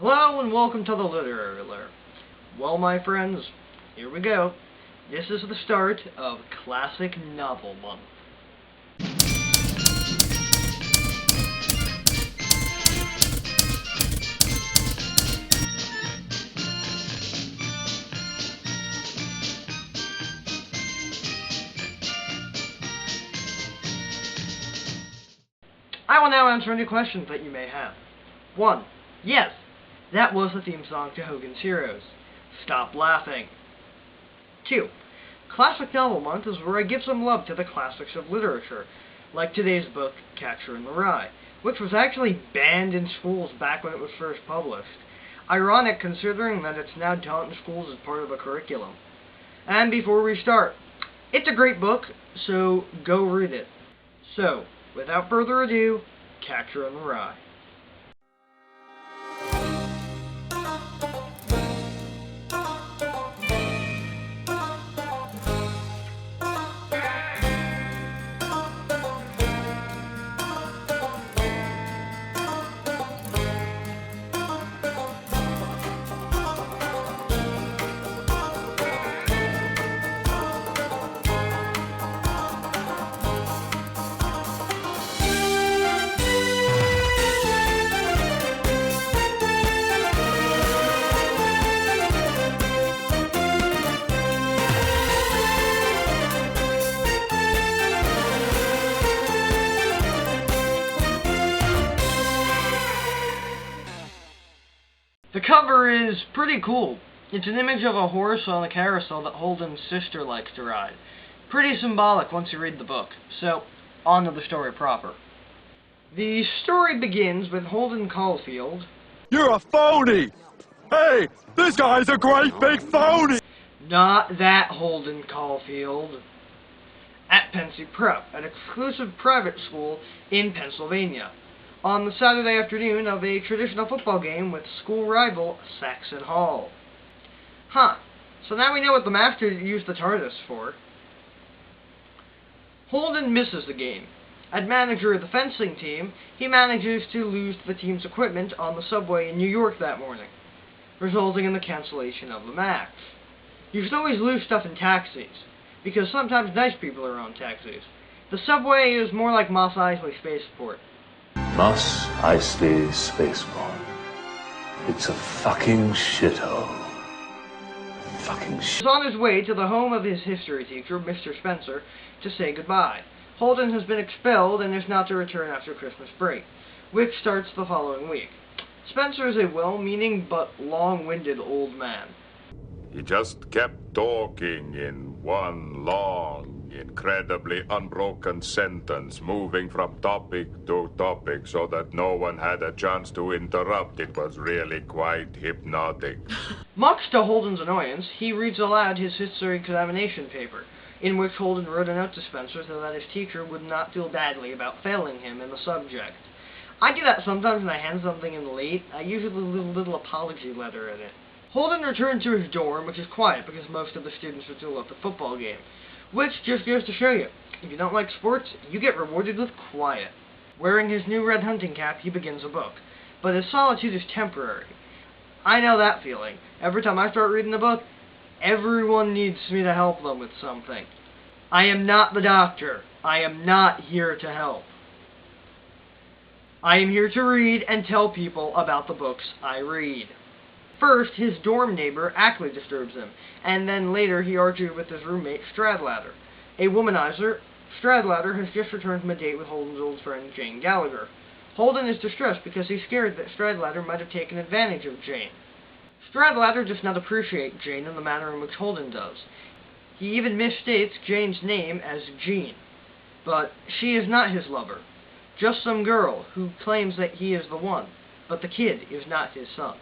Hello and welcome to the Literary Lair. Well, my friends, here we go. This is the start of Classic Novel Month. I will now answer any questions that you may have. 1. Yes, that was the theme song to Hogan's Heroes. Stop laughing. 2. Classic Novel Month is where I give some love to the classics of literature, like today's book, Catcher in the Rye, which was actually banned in schools back when it was first published. Ironic considering that it's now taught in schools as part of a curriculum. And before we start, it's a great book, so go read it. So, without further ado, Catcher in the Rye. The cover is pretty cool. It's an image of a horse on a carousel that Holden's sister likes to ride. Pretty symbolic once you read the book. So, on to the story proper. The story begins with Holden Caulfield. You're a phony! Hey, this guy's a great big phony! Not that Holden Caulfield. At Pensy Prep, an exclusive private school in Pennsylvania, on the Saturday afternoon of a traditional football game with school rival Saxon Hall. So now we know what the Master used the TARDIS for. Holden misses the game. As manager of the fencing team, he manages to lose the team's equipment on the subway in New York that morning, resulting in the cancellation of the match. You should always lose stuff in taxis, because sometimes nice people are on taxis. The subway is more like Mos Eisley Spaceport. Mos Eisley Spaceport. It's a fucking shithole. Fucking shit. He is on his way to the home of his history teacher, Mr. Spencer, to say goodbye. Holden has been expelled and is not to return after Christmas break, which starts the following week. Spencer is a well-meaning but long-winded old man. He just kept talking in one long, incredibly unbroken sentence, moving from topic to topic so that no one had a chance to interrupt. It was really quite hypnotic. Much to Holden's annoyance, he reads aloud his history examination paper, in which Holden wrote a note to Spencer so that his teacher would not feel badly about failing him in the subject. I do that sometimes when I hand something in late. I usually leave a little apology letter in it. Holden returned to his dorm, which is quiet because most of the students are still at the football game. Which just goes to show you, if you don't like sports, you get rewarded with quiet. Wearing his new red hunting cap, he begins a book. But his solitude is temporary. I know that feeling. Every time I start reading a book, everyone needs me to help them with something. I am not the doctor. I am not here to help. I am here to read and tell people about the books I read. First, his dorm neighbor Ackley disturbs him, and then later he argued with his roommate Stradlater. A womanizer, Stradlater has just returned from a date with Holden's old friend Jane Gallagher. Holden is distressed because he's scared that Stradlater might have taken advantage of Jane. Stradlater does not appreciate Jane in the manner in which Holden does. He even misstates Jane's name as Jean. But she is not his lover, just some girl who claims that he is the one, but the kid is not his son.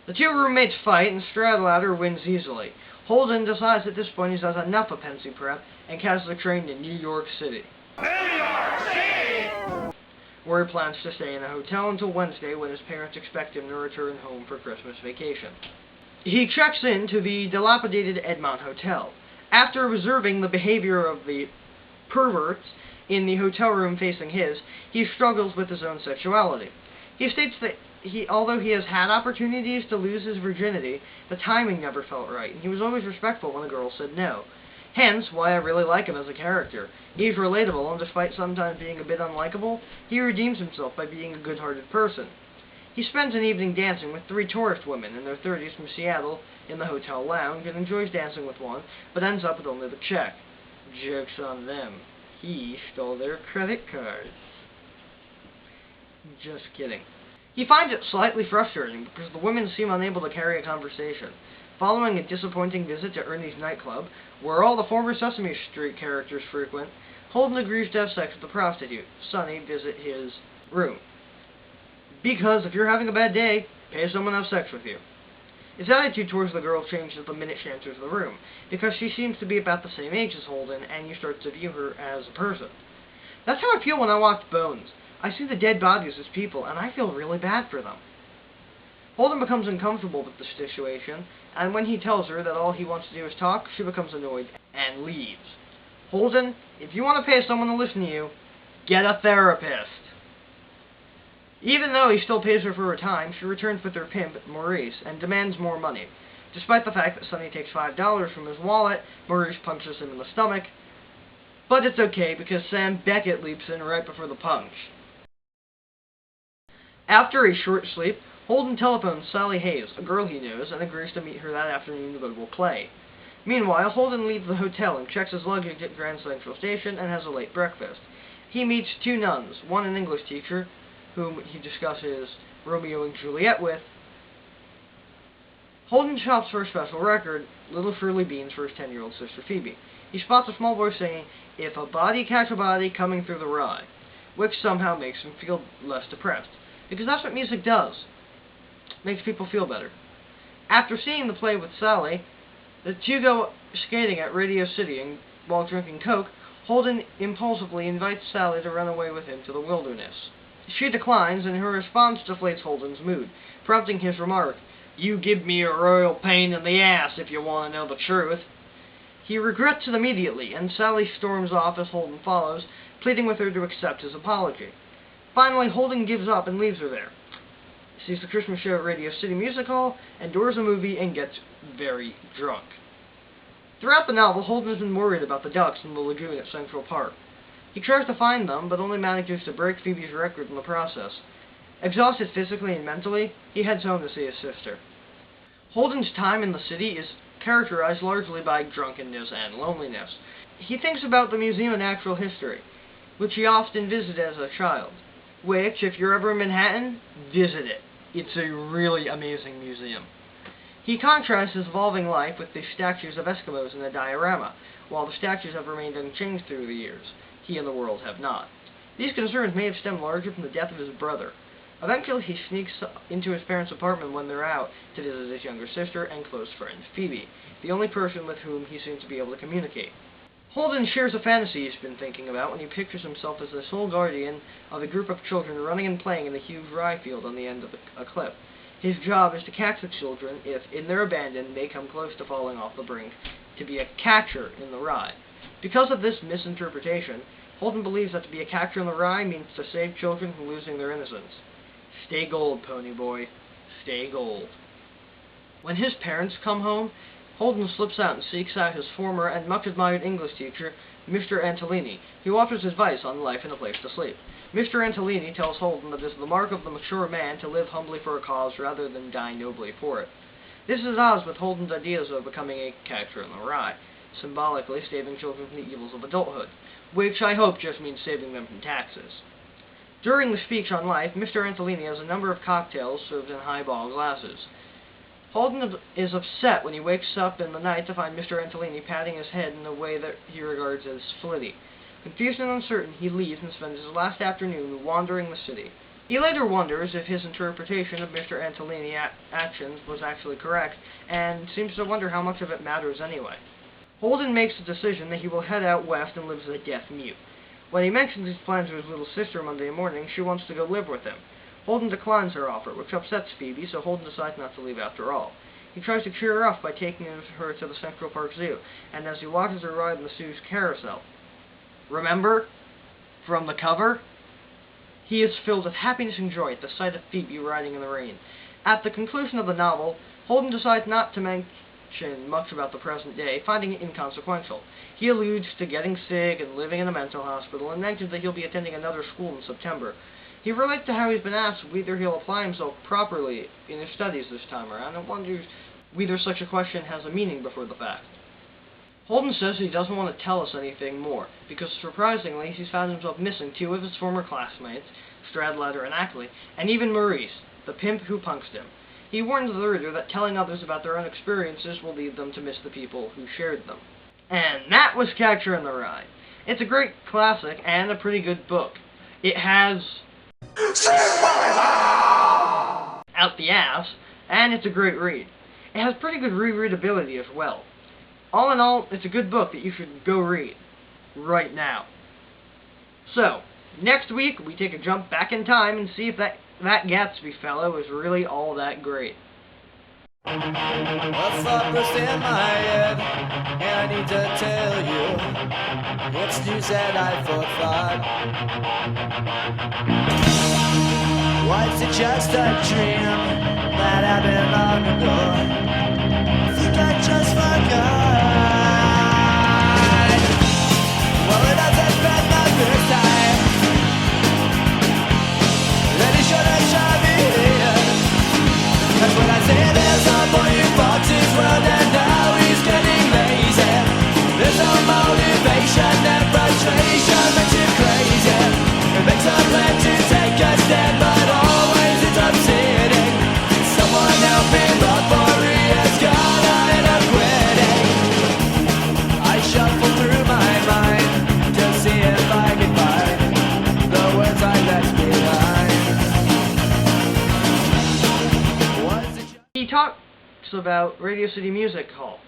The two roommates fight, and Stradlater wins easily. Holden decides at this point he's had enough of Pensy Prep and catches the train to New York City. New York City! Where he plans to stay in a hotel until Wednesday when his parents expect him to return home for Christmas vacation. He checks into the dilapidated Edmont Hotel. After observing the behavior of the perverts in the hotel room facing his, he struggles with his own sexuality. He states that although he has had opportunities to lose his virginity, the timing never felt right, and he was always respectful when a girl said no. Hence, why I really like him as a character. He's relatable, and despite sometimes being a bit unlikable, he redeems himself by being a good-hearted person. He spends an evening dancing with 3 tourist women in their 30s from Seattle in the hotel lounge, and enjoys dancing with one, but ends up with only the check. Joke's on them. He stole their credit cards. Just kidding. He finds it slightly frustrating because the women seem unable to carry a conversation. Following a disappointing visit to Ernie's nightclub, where all the former Sesame Street characters frequent, Holden agrees to have sex with the prostitute, Sunny, visit his room. Because if you're having a bad day, pay someone to have sex with you. His attitude towards the girl changes the minute she enters the room, because she seems to be about the same age as Holden, and you start to view her as a person. That's how I feel when I watch Bones. I see the dead bodies as people, and I feel really bad for them. Holden becomes uncomfortable with the situation, and when he tells her that all he wants to do is talk, she becomes annoyed and leaves. Holden, if you want to pay someone to listen to you, get a therapist. Even though he still pays her for her time, she returns with her pimp, Maurice, and demands more money. Despite the fact that Sonny takes $5 from his wallet, Maurice punches him in the stomach. But it's okay, because Sam Beckett leaps in right before the punch. After a short sleep, Holden telephones Sally Hayes, a girl he knows, and agrees to meet her that afternoon to go to a play. Meanwhile, Holden leaves the hotel and checks his luggage at Grand Central Station and has a late breakfast. He meets 2 nuns, one an English teacher, whom he discusses Romeo and Juliet with. Holden shops for a special record, Little Shirley Beans, for his 10-year-old sister Phoebe. He spots a small voice saying, "If a body catch a body coming through the rye," which somehow makes him feel less depressed. Because that's what music does. Makes people feel better. After seeing the play with Sally, the 2 go skating at Radio City, and while drinking Coke, Holden impulsively invites Sally to run away with him to the wilderness. She declines, and her response deflates Holden's mood, prompting his remark, "You give me a royal pain in the ass if you want to know the truth." He regrets it immediately, and Sally storms off as Holden follows, pleading with her to accept his apology. Finally, Holden gives up and leaves her there. Sees the Christmas show at Radio City Music Hall, endures a movie, and gets very drunk. Throughout the novel, Holden has been worried about the ducks in the lagoon at Central Park. He tries to find them, but only manages to break Phoebe's record in the process. Exhausted physically and mentally, he heads home to see his sister. Holden's time in the city is characterized largely by drunkenness and loneliness. He thinks about the Museum of Natural History, which he often visited as a child, which, if you're ever in Manhattan, visit it. It's a really amazing museum. He contrasts his evolving life with the statues of Eskimos in the diorama, while the statues have remained unchanged through the years. He and the world have not. These concerns may have stemmed largely from the death of his brother. Eventually, he sneaks into his parents' apartment when they're out to visit his younger sister and close friend, Phoebe, the only person with whom he seems to be able to communicate. Holden shares a fantasy he's been thinking about when he pictures himself as the sole guardian of a group of children running and playing in the huge rye field on the end of a cliff. His job is to catch the children if, in their abandon, they come close to falling off the brink, to be a catcher in the rye. Because of this misinterpretation, Holden believes that to be a catcher in the rye means to save children from losing their innocence. Stay gold, pony boy. Stay gold. When his parents come home, Holden slips out and seeks out his former and much-admired English teacher, Mr. Antolini, who offers advice on life and a place to sleep. Mr. Antolini tells Holden that it is the mark of the mature man to live humbly for a cause rather than die nobly for it. This is at odds with Holden's ideas of becoming a catcher in the rye, symbolically saving children from the evils of adulthood, which I hope just means saving them from taxes. During the speech on life, Mr. Antolini has a number of cocktails served in highball glasses. Holden is upset when he wakes up in the night to find Mr. Antolini patting his head in a way that he regards as flitty. Confused and uncertain, he leaves and spends his last afternoon wandering the city. He later wonders if his interpretation of Mr. Antolini's actions was actually correct, and seems to wonder how much of it matters anyway. Holden makes the decision that he will head out west and live as a deaf mute. When he mentions his plans to his little sister Monday morning, she wants to go live with him. Holden declines her offer, which upsets Phoebe, so Holden decides not to leave after all. He tries to cheer her up by taking her to the Central Park Zoo, and as he watches her ride in the zoo's carousel. Remember? From the cover? He is filled with happiness and joy at the sight of Phoebe riding in the rain. At the conclusion of the novel, Holden decides not to mention much about the present day, finding it inconsequential. He alludes to getting sick and living in a mental hospital, and mentions that he'll be attending another school in September. He relates to how he's been asked whether he'll apply himself properly in his studies this time around, and wonders whether such a question has a meaning before the fact. Holden says he doesn't want to tell us anything more, because surprisingly he's found himself missing two of his former classmates, Stradlater and Ackley, and even Maurice, the pimp who punks him. He warns the reader that telling others about their own experiences will lead them to miss the people who shared them. And that was Catcher in the Rye. It's a great classic and a pretty good book. It has out the ass, and it's a great read. It has pretty good rereadability as well. All in all, it's a good book that you should go read right now. So, next week we take a jump back in time and see if that Gatsby fellow is really all that great. A thought burst in my head, and I need to tell you, it's news that I forgot. Was it just a dream that happened long ago? I think I just forgot. Well, it hasn't been the first time that he should have shot me in. That's when I say there's no point in Fox's world, and now he's getting lazy. There's no motivation and frustration makes you crazy. It makes a plan to take a stand, but always it's upsetting. Someone help me before he has gonna end up quitting. I shuffle through my mind to see if I can find the words I left behind. He talks about Radio City Music Hall.